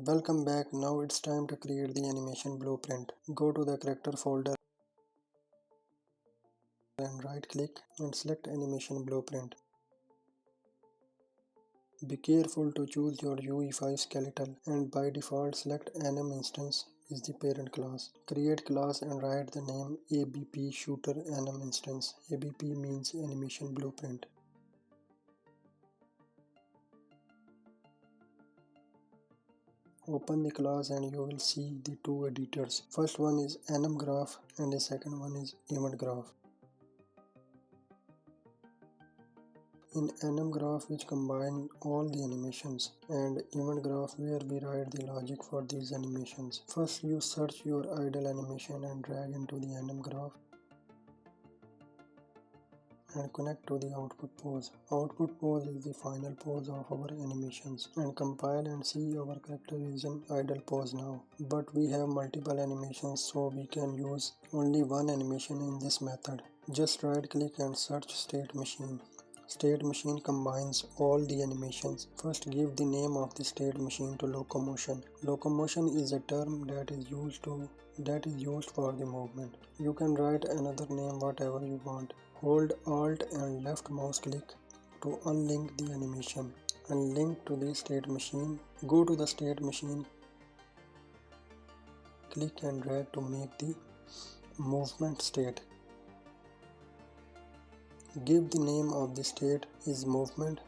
Welcome back. Now it's time to create the animation blueprint. Go to the character folder and right click and select animation blueprint. Be careful to choose your UE5 skeletal and by default select anim instance is the parent class. Create class and write the name ABP shooter anim instance. ABP means animation blueprint. Open the class and you will see the two editors. First one is anim graph and the second one is event graph. In anim graph which combine all the animations and event graph where we write the logic for these animations. First you search your idle animation and drag into the anim graph and connect to the output pose. Output pose is the final pose of our animations and compile and see our character is in idle pose now. But we have multiple animations so we can use only one animation in this method. Just right click and search state machine. State machine combines all the animations. First give the name of the state machine to locomotion. Locomotion is a term that is used for the movement. You can write another name whatever you want. Hold Alt and left mouse click to unlink the animation and link to the state machine. Go to the state machine, click and drag to make the movement state. Give the name of the state is movement.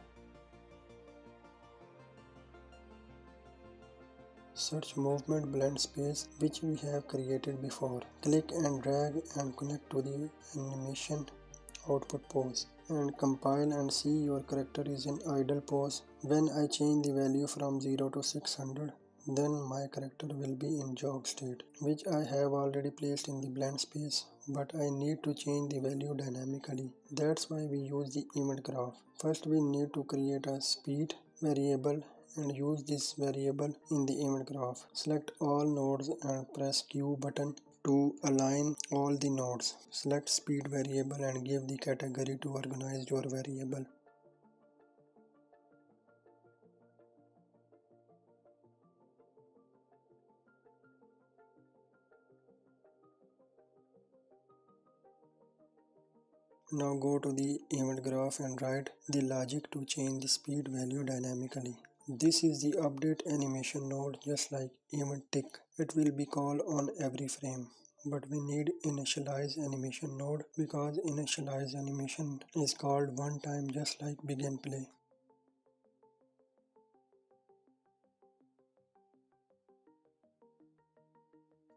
Search movement blend space which we have created before. Click and drag and connect to the animation output pose and compile and see your character is in idle pose. When I change the value from 0 to 600, then my character will be in jog state, which I have already placed in the blend space, but I need to change the value dynamically. That's why we use the event graph. First we need to create a speed variable and use this variable in the event graph. Select all nodes and press Q button to align all the nodes. Select speed variable and give the category to organize your variable. Now go to the event graph and write the logic to change the speed value dynamically. This is the update animation node just like event tick. It will be called on every frame. But we need initialize animation node because initialize animation is called one time just like begin play.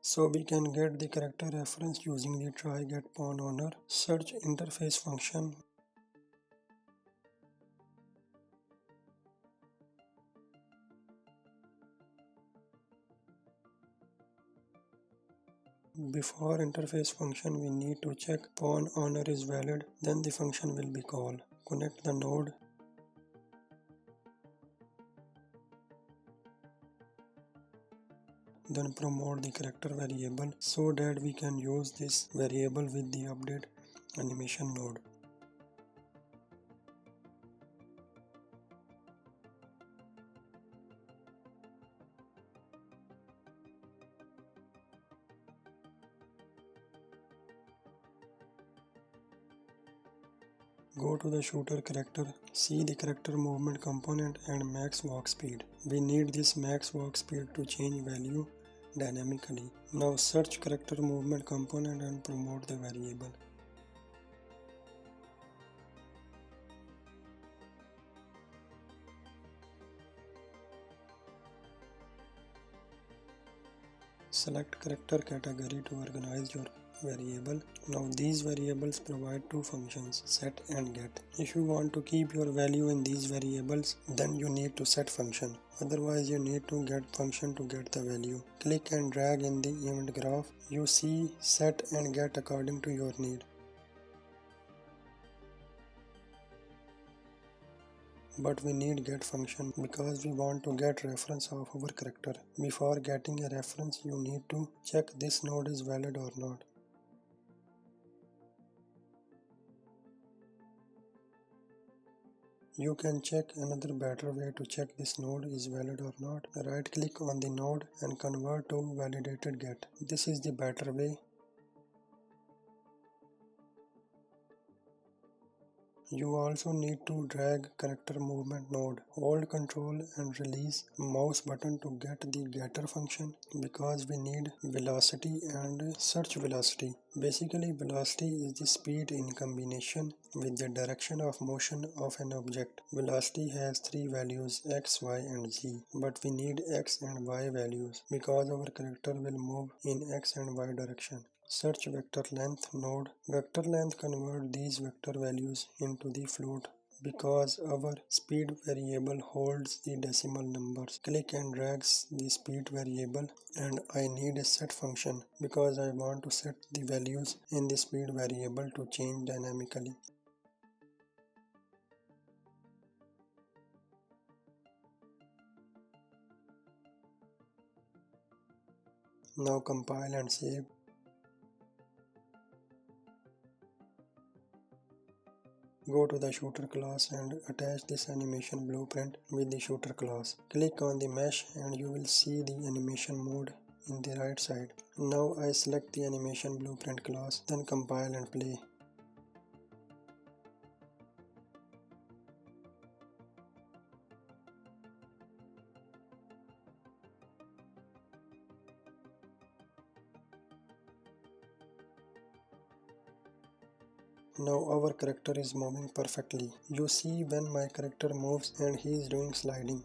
So we can get the character reference using the try get pawn owner search interface function. Before interface function we need to check pawn owner is valid, then the function will be called. Connect the node. Then promote the character variable so that we can use this variable with the update animation node. Go to the shooter character, see the character movement component and max walk speed. We need this max walk speed to change value dynamically. Now search character movement component and promote the variable. Select character category to organize your variable. Now these variables provide two functions, set and get. If you want to keep your value in these variables, then you need to set function. Otherwise you need to get function to get the value. Click and drag in the event graph. You see set and get according to your need. But we need get function because we want to get reference of our character. Before getting a reference you need to check this node is valid or not. You can check another better way to check this node is valid or not. Right click on the node and convert to validated get. This is the better way. You also need to drag character movement node. Hold Ctrl and release mouse button to get the getter function because we need velocity and search velocity. Basically, velocity is the speed in combination with the direction of motion of an object. Velocity has three values x, y and z, but we need x and y values because our character will move in x and y direction. Search vector length node. Vector length convert these vector values into the float because our speed variable holds the decimal numbers. Click and drag the speed variable, and I need a set function because I want to set the values in the speed variable to change dynamically. Now compile and save. Go to the shooter class and attach this animation blueprint with the shooter class. Click on the mesh and you will see the animation mode in the right side. Now I select the animation blueprint class, then compile and play. Now our character is moving perfectly. You see when my character moves and he is doing sliding.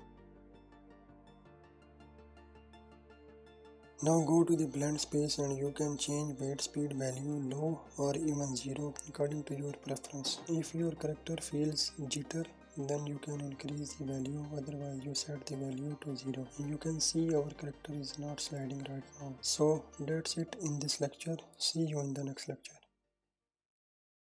Now go to the blend space and you can change weight speed value low or even 0 according to your preference. If your character feels jitter, then you can increase the value, otherwise you set the value to 0. You can see our character is not sliding right now. So that's it in this lecture. See you in the next lecture.